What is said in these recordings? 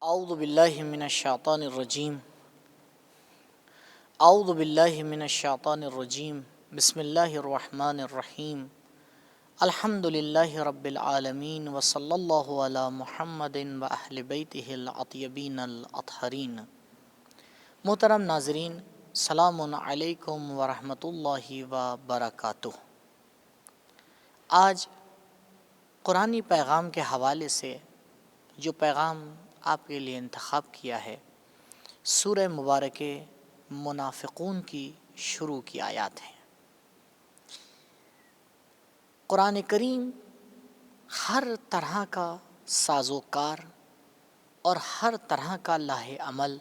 اعوذ باللہ من الشیطان الرجیم اعوذ باللہ من الشیطان الرجیم بسم اللہ الرحمن الرحیم الحمد للہ رب العالمین وصلی اللہ علی محمد و اہل بیتہ الاطیبین الاطہرین۔ محترم ناظرین، السلام علیکم ورحمۃ اللہ وبرکاتہ۔ آج قرآنی پیغام کے حوالے سے جو پیغام آپ کے لیے انتخاب کیا ہے، سورہ مبارکہ منافقون کی شروع کی آیات ہیں۔ قرآن کریم ہر طرح کا سازوکار اور ہر طرح کا لاہ عمل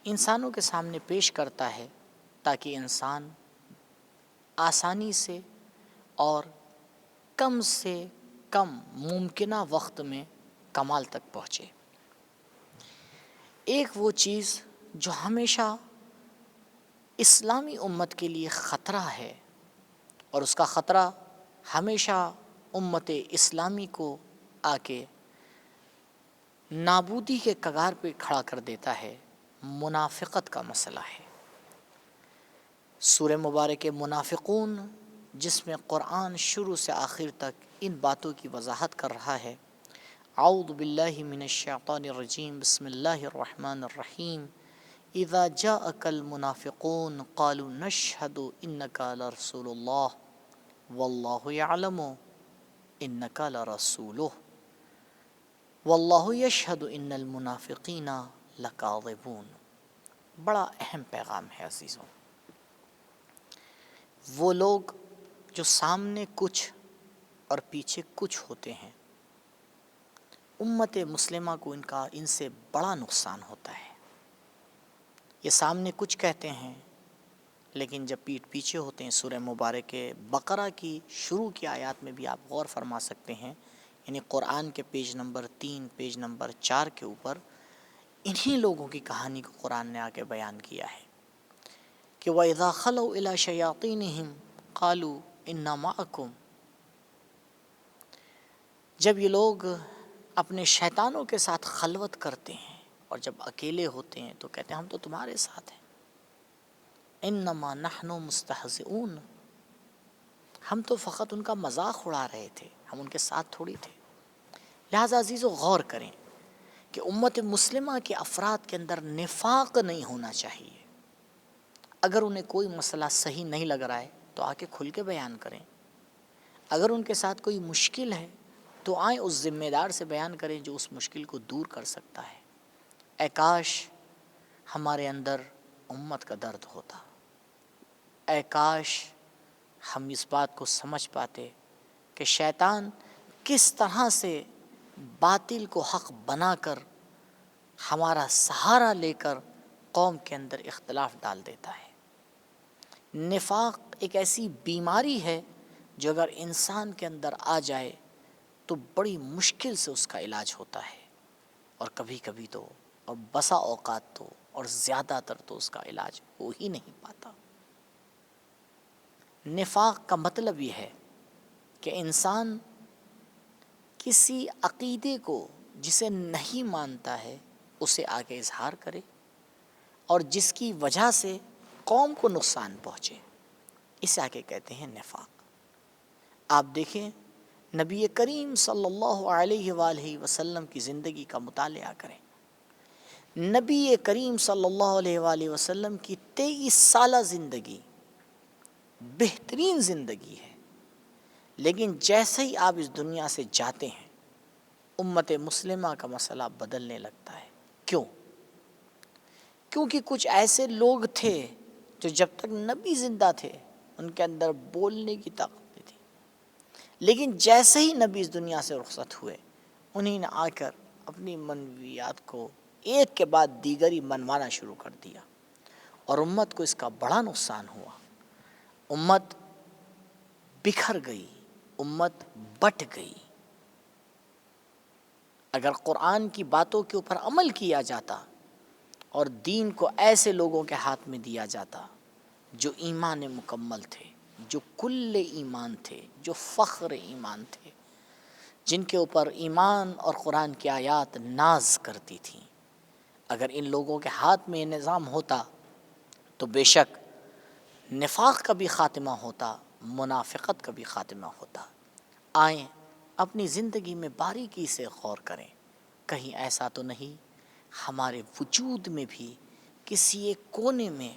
انسانوں کے سامنے پیش کرتا ہے تاکہ انسان آسانی سے اور کم سے کم ممکنہ وقت میں کمال تک پہنچے۔ ایک وہ چیز جو ہمیشہ اسلامی امت کے لیے خطرہ ہے، اور اس کا خطرہ ہمیشہ امت اسلامی کو آ کے نابودی کے کگار پہ کھڑا کر دیتا ہے، منافقت کا مسئلہ ہے۔ سورہ مبارک منافقون، جس میں قرآن شروع سے آخر تک ان باتوں کی وضاحت کر رہا ہے۔ اعوذ باللہ من الشیطان الرجیم بسم اللہ الرحمن الرحیم اذا جاءک المنافقون قالوا نشہد انک لرسول اللہ واللہ یعلم انک لرسولہ واللہ یشہد ان المنافقین لکاذبون۔ بڑا اہم پیغام ہے عزیزوں۔ وہ لوگ جو سامنے کچھ اور پیچھے کچھ ہوتے ہیں، امت مسلمہ کو ان سے بڑا نقصان ہوتا ہے۔ یہ سامنے کچھ کہتے ہیں لیکن جب پیٹھ پیچھے ہوتے ہیں۔ سورہ مبارک بقرہ کی شروع کی آیات میں بھی آپ غور فرما سکتے ہیں، یعنی قرآن کے پیج نمبر 3 پیج نمبر 4 کے اوپر انہی لوگوں کی کہانی کو قرآن نے آ کے بیان کیا ہے کہ وَإِذَا خَلَوْا إِلَىٰ شَيَاطِينِهِمْ قَالُوا إِنَّا مَعَكُمْ۔ جب یہ لوگ اپنے شیطانوں کے ساتھ خلوت کرتے ہیں اور جب اکیلے ہوتے ہیں تو کہتے ہیں ہم تو تمہارے ساتھ ہیں۔ انما نحن مستہزئون، ہم تو فقط ان کا مذاق اڑا رہے تھے، ہم ان کے ساتھ تھوڑی تھے۔ لہٰذا عزیزو غور کریں کہ امت مسلمہ کے افراد کے اندر نفاق نہیں ہونا چاہیے۔ اگر انہیں کوئی مسئلہ صحیح نہیں لگ رہا ہے تو آ کے کھل کے بیان کریں۔ اگر ان کے ساتھ کوئی مشکل ہے تو آئیں اس ذمہ دار سے بیان کریں جو اس مشکل کو دور کر سکتا ہے۔ اے کاش ہمارے اندر امت کا درد ہوتا، اے کاش ہم اس بات کو سمجھ پاتے کہ شیطان کس طرح سے باطل کو حق بنا کر ہمارا سہارا لے کر قوم کے اندر اختلاف ڈال دیتا ہے۔ نفاق ایک ایسی بیماری ہے جو اگر انسان کے اندر آ جائے تو بڑی مشکل سے اس کا علاج ہوتا ہے، اور کبھی کبھی تو اور بسا اوقات تو اور زیادہ تر تو اس کا علاج ہو ہی نہیں پاتا۔ نفاق کا مطلب یہ ہے کہ انسان کسی عقیدے کو جسے نہیں مانتا ہے اسے آگے اظہار کرے، اور جس کی وجہ سے قوم کو نقصان پہنچے، اسے آگے کہتے ہیں نفاق۔ آپ دیکھیں نبی کریم صلی اللہ علیہ وآلہ وسلم کی زندگی کا مطالعہ کریں۔ نبی کریم صلی اللہ علیہ وآلہ وسلم کی 23 سالہ زندگی بہترین زندگی ہے، لیکن جیسے ہی آپ اس دنیا سے جاتے ہیں امت مسلمہ کا مسئلہ بدلنے لگتا ہے۔ کیوں؟ کیونکہ کچھ ایسے لوگ تھے جو جب تک نبی زندہ تھے ان کے اندر بولنے کی طاقت نہیں تھی، لیکن جیسے ہی نبی اس دنیا سے رخصت ہوئے انہیں نے آ کر اپنی منویات کو ایک کے بعد دیگر ہی منوانا شروع کر دیا، اور امت کو اس کا بڑا نقصان ہوا۔ امت بکھر گئی، امت بٹ گئی۔ اگر قرآن کی باتوں کے اوپر عمل کیا جاتا اور دین کو ایسے لوگوں کے ہاتھ میں دیا جاتا جو ایمان مکمل تھے، جو کل ایمان تھے، جو فخر ایمان تھے، جن کے اوپر ایمان اور قرآن کی آیات ناز کرتی تھیں، اگر ان لوگوں کے ہاتھ میں یہ نظام ہوتا تو بے شک نفاق کا بھی خاتمہ ہوتا، منافقت کا بھی خاتمہ ہوتا۔ آئیں اپنی زندگی میں باریکی سے غور کریں، کہیں ایسا تو نہیں ہمارے وجود میں بھی کسی ایک کونے میں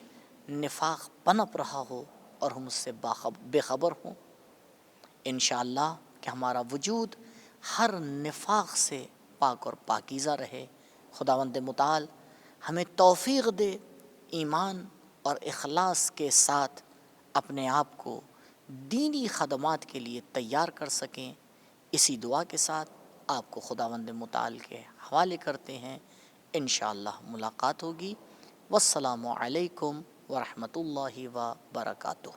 نفاق پنپ رہا ہو اور ہم اس سے بے خبر ہوں۔ انشاءاللہ کہ ہمارا وجود ہر نفاق سے پاک اور پاکیزہ رہے۔ خداوند متعال ہمیں توفیق دے ایمان اور اخلاص کے ساتھ اپنے آپ کو دینی خدمات کے لیے تیار کر سکیں۔ اسی دعا کے ساتھ آپ کو خداوند متعال کے حوالے کرتے ہیں، انشاءاللہ ملاقات ہوگی۔ والسلام علیکم ورحمۃ اللہ وبرکاتہ۔